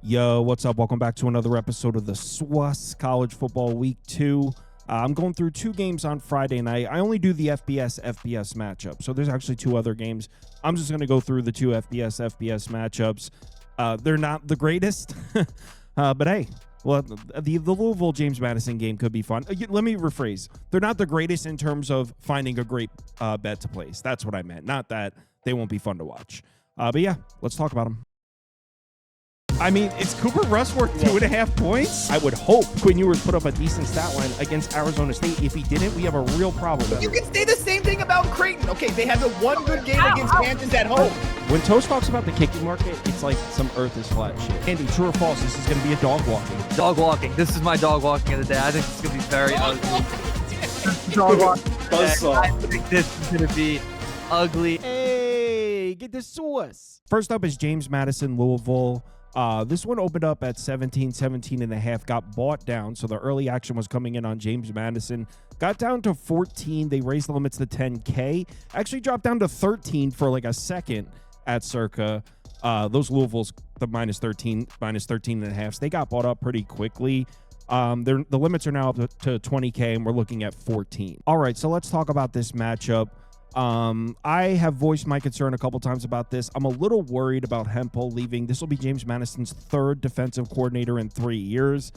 Yo, what's up? Welcome back to another episode of the SWUS College Football Week 2. I'm going through two games on Friday night. I only do the FBS matchup, so there's actually two other games. I'm just going to go through the two FBS matchups. They're not the greatest, but hey, well, the Louisville James Madison game could be fun. Let me rephrase. They're not the greatest in terms of finding a great bet to place. That's what I meant. Not that they won't be fun to watch. But yeah, let's talk about them. I mean, is Cooper Rush worth 2.5 points? I would hope Quinn Ewers put up a decent stat line against Arizona State. If he didn't, we have a real problem. You can say the same thing about Creighton. Okay, they had the one good game against Kansas at home. When Toast talks about the kicking market, it's like some earth is flat shit. Andy, true or false, this is going to be a dog walking. Dog walking. This is my dog walking of the day. I think it's going to be very ugly. Dog walking. I think this is going to be ugly. Hey, get the sauce. First up is James Madison, Louisville. This one opened up at 17.5, got bought down, so the early action was coming in on James Madison. Got down to 14. They raised the limits to 10K. Actually dropped down to 13 for like a second at circa. Those Louisville's the minus 13.5. They got bought up pretty quickly. The limits are now up to 20K, and we're looking at 14. All right, so let's talk about this matchup. I have voiced my concern a couple times about this. I'm a little worried about Hempel leaving. This will be James Madison's third defensive coordinator in 3 years.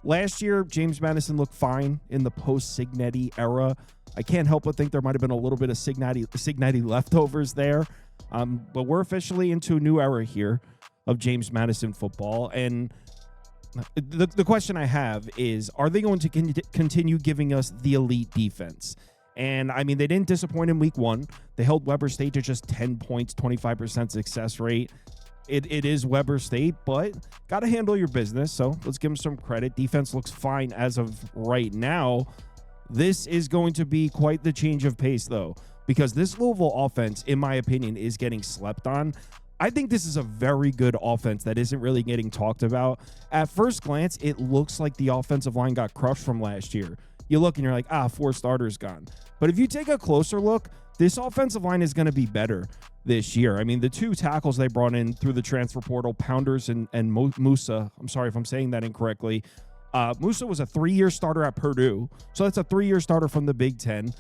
Last year, James Madison looked fine in the post-Signetti era. I can't help but think there might have been a little bit of Signetti leftovers there. But we're officially into a new era here of James Madison football. And the question I have is, are they going to continue giving us the elite defense? And, I mean, they didn't disappoint in week one. They held Weber State to just 10 points, 25% success rate. It is Weber State, but got to handle your business, so let's give them some credit. Defense looks fine as of right now. This is going to be quite the change of pace, though, because this Louisville offense, in my opinion, is getting slept on. I think this is a very good offense that isn't really getting talked about. At first glance, it looks like the offensive line got crushed from last year. You look and you're like, 4 starters gone. But if you take a closer look, this offensive line is going to be better this year. I mean, the two tackles they brought in through the transfer portal, Pounders and Musa, I'm sorry if I'm saying that incorrectly. Musa was a 3-year starter at Purdue, so that's a 3-year starter from the Big Ten.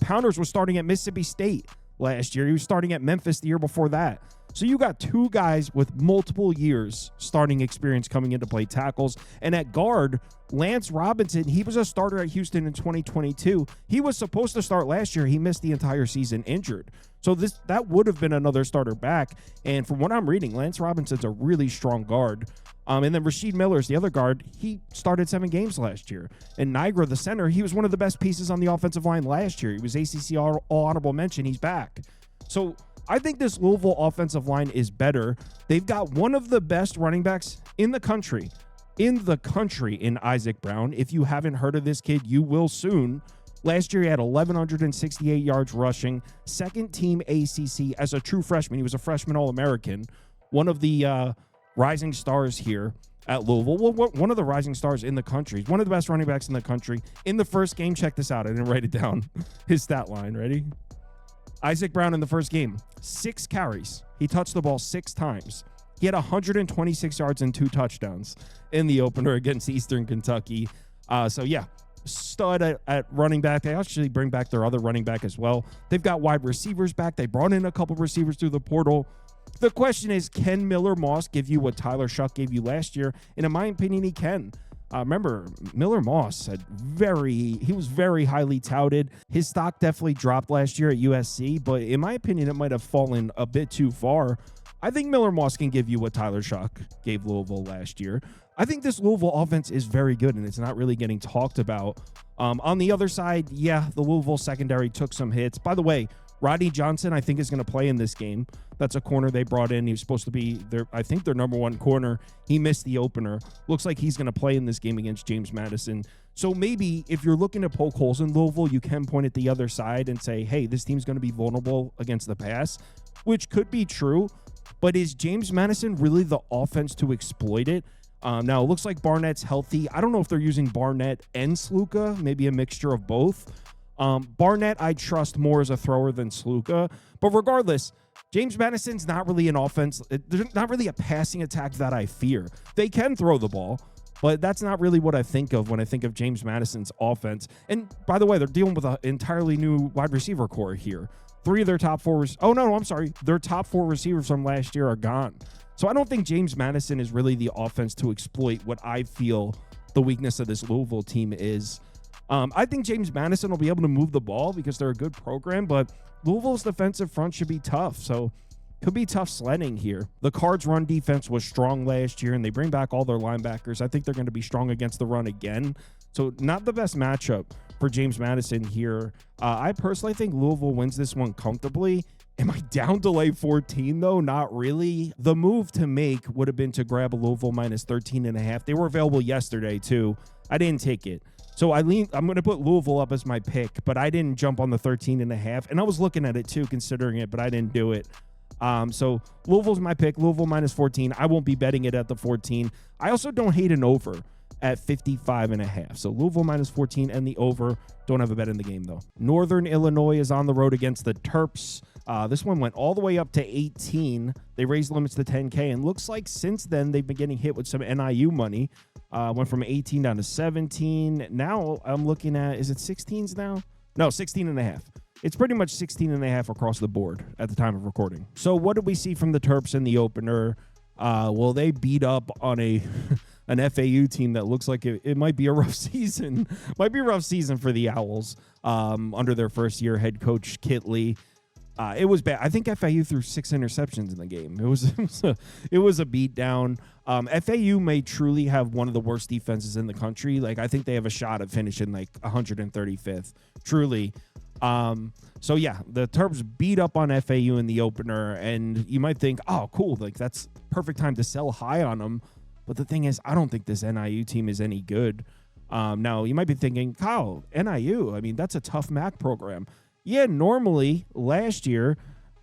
Pounders was starting at Mississippi State last year. He was starting at Memphis the year before that. So you got two guys with multiple years starting experience coming in to play tackles. And at guard, Lance Robinson, he was a starter at Houston in 2022. He was supposed to start last year. He missed the entire season injured. So that would have been another starter back. And from what I'm reading, Lance Robinson's a really strong guard. And then Rasheed Miller's the other guard. He started 7 games last year. And Nigra, the center, he was one of the best pieces on the offensive line last year. He was ACC all honorable mention. He's back. So I think this Louisville offensive line is better. They've got one of the best running backs in the country in Isaac Brown. If you haven't heard of this kid, you will soon. Last year, he had 1,168 yards rushing, second team ACC as a true freshman. He was a freshman All-American, one of the rising stars here at Louisville. Well, one of the rising stars in the country. He's one of the best running backs in the country. In the first game, check this out. I didn't write it down. His stat line, ready? Isaac Brown in the first game, 6 carries. He touched the ball 6 times. He had 126 yards and 2 touchdowns in the opener against Eastern Kentucky. So, yeah, stud at running back. They actually bring back their other running back as well. They've got wide receivers back. They brought in a couple receivers through the portal. The question is, can Miller Moss give you what Tyler Shuck gave you last year? And in my opinion, he can. Remember, Miller Moss he was very highly touted. His stock definitely dropped last year at USC, but in my opinion, it might have fallen a bit too far. I think Miller Moss can give you what Tyler Shuck gave Louisville last year. I think this Louisville offense is very good, and it's not really getting talked about. On the other side, yeah, the Louisville secondary took some hits. By the way, Rodney Johnson, I think, is going to play in this game. That's a corner they brought in. He was supposed to be their number 1 corner. He missed the opener. Looks like he's going to play in this game against James Madison. So maybe if you're looking to poke holes in Louisville, you can point at the other side and say, hey, this team's going to be vulnerable against the pass, which could be true. But is James Madison really the offense to exploit it? Now, it looks like Barnett's healthy. I don't know if they're using Barnett and Sluka, maybe a mixture of both. Barnett, I trust more as a thrower than Sluka. But regardless, James Madison's not really an offense. They're not really a passing attack that I fear. They can throw the ball, but that's not really what I think of when I think of James Madison's offense. And by the way, they're dealing with an entirely new wide receiver core here. 3 of their top 4 their top 4 receivers from last year are gone. So I don't think James Madison is really the offense to exploit what I feel the weakness of this Louisville team is. I think James Madison will be able to move the ball because they're a good program, but Louisville's defensive front should be tough. So could be tough sledding here. The Cards' run defense was strong last year, and they bring back all their linebackers. I think they're going to be strong against the run again. So not the best matchup for James Madison here. I personally think Louisville wins this one comfortably. Am I down to lay 14, though? Not really. The move to make would have been to grab a Louisville minus 13.5. They were available yesterday, too. I didn't take it. So I'm going to put Louisville up as my pick, but I didn't jump on the 13.5. And I was looking at it, too, considering it, but I didn't do it. So Louisville's my pick. Louisville minus 14. I won't be betting it at the 14. I also don't hate an over at 55.5. So Louisville minus 14 and the over. Don't have a bet in the game, though. Northern Illinois is on the road against the Terps. This one went all the way up to 18. They raised limits to 10K, and looks like since then they've been getting hit with some NIU money. Went from 18 down to 17. Now I'm looking at, is it 16s now? No, 16.5. It's pretty much 16.5 across the board at the time of recording. So what did we see from the Terps in the opener? Well, they beat up on an FAU team that looks like it might be a rough season. Might be a rough season for the Owls under their first-year head coach, Kitley. It was bad. I think FAU threw 6 interceptions in the game. It was a beatdown. FAU may truly have one of the worst defenses in the country. Like, I think they have a shot at finishing like 135th. Truly. So yeah, the Terps beat up on FAU in the opener, and you might think, oh, cool, like that's perfect time to sell high on them. But the thing is, I don't think this NIU team is any good. Now you might be thinking, Kyle, NIU, I mean, that's a tough MAC program. Yeah, normally last year,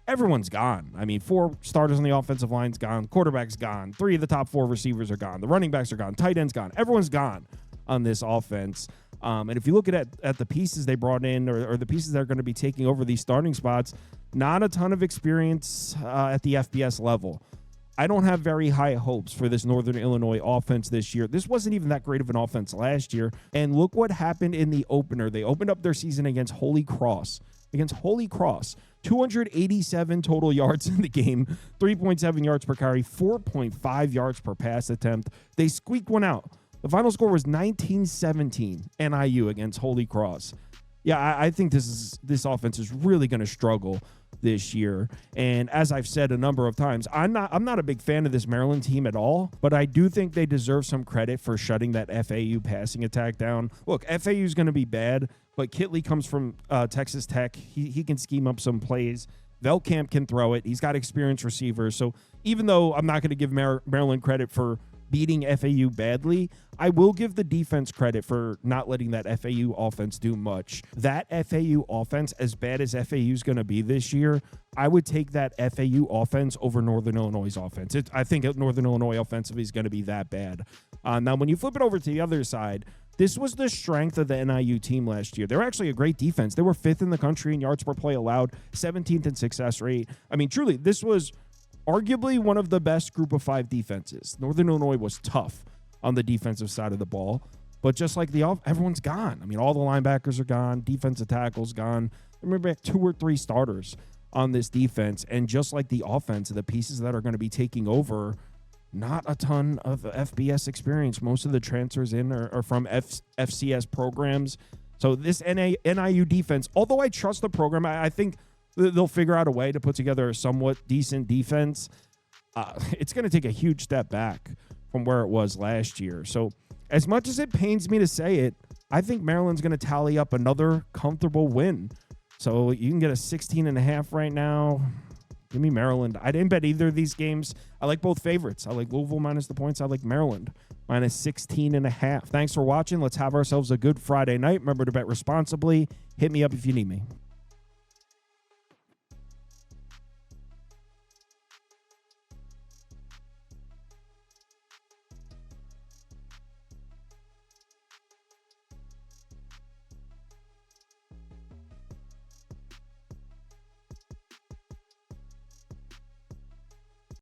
everyone's gone. I mean, 4 starters on the offensive line's gone, quarterback's gone, 3 of the top 4 receivers are gone, the running backs are gone, tight end's gone, everyone's gone on this offense. And if you look at the pieces they brought in or the pieces that are going to be taking over these starting spots, not a ton of experience at the FBS level. I don't have very high hopes for this Northern Illinois offense this year. This wasn't even that great of an offense last year. And look what happened in the opener. They opened up their season against Holy Cross. 287 total yards in the game, 3.7 yards per carry, 4.5 yards per pass attempt. They squeaked one out. The final score was 19-17 NIU against Holy Cross. Yeah, I think this offense is really going to struggle this year. And as I've said a number of times, I'm not a big fan of this Maryland team at all, but I do think they deserve some credit for shutting that FAU passing attack down. Look, FAU is going to be bad, but Kitley comes from Texas Tech. He can scheme up some plays. Velkamp can throw it. He's got experienced receivers. So even though I'm not going to give Maryland credit for beating FAU badly, I will give the defense credit for not letting that FAU offense do much. That FAU offense, as bad as FAU is going to be this year, I would take that FAU offense over Northern Illinois' offense. I think Northern Illinois offensive is going to be that bad. Now, when you flip it over to the other side, this was the strength of the NIU team last year. They were actually a great defense. They were 5th in the country in yards per play allowed, 17th in success rate. I mean, truly, this was arguably one of the best group of 5 defenses. Northern Illinois was tough on the defensive side of the ball, but just like everyone's gone. I mean, all the linebackers are gone, defensive tackles gone. Remember, 2 or 3 starters on this defense, and just like the offense, the pieces that are going to be taking over, not a ton of FBS experience. Most of the transfers in are from FCS programs. So this NIU defense, although I trust the program, I think they'll figure out a way to put together a somewhat decent defense. It's going to take a huge step back from where it was last year. So as much as it pains me to say it, I think Maryland's going to tally up another comfortable win. So you can get a 16.5 right now. Give me Maryland. I didn't bet either of these games. I like both favorites. I like Louisville minus the points. I like Maryland minus 16.5. Thanks for watching. Let's have ourselves a good Friday night. Remember to bet responsibly. Hit me up if you need me.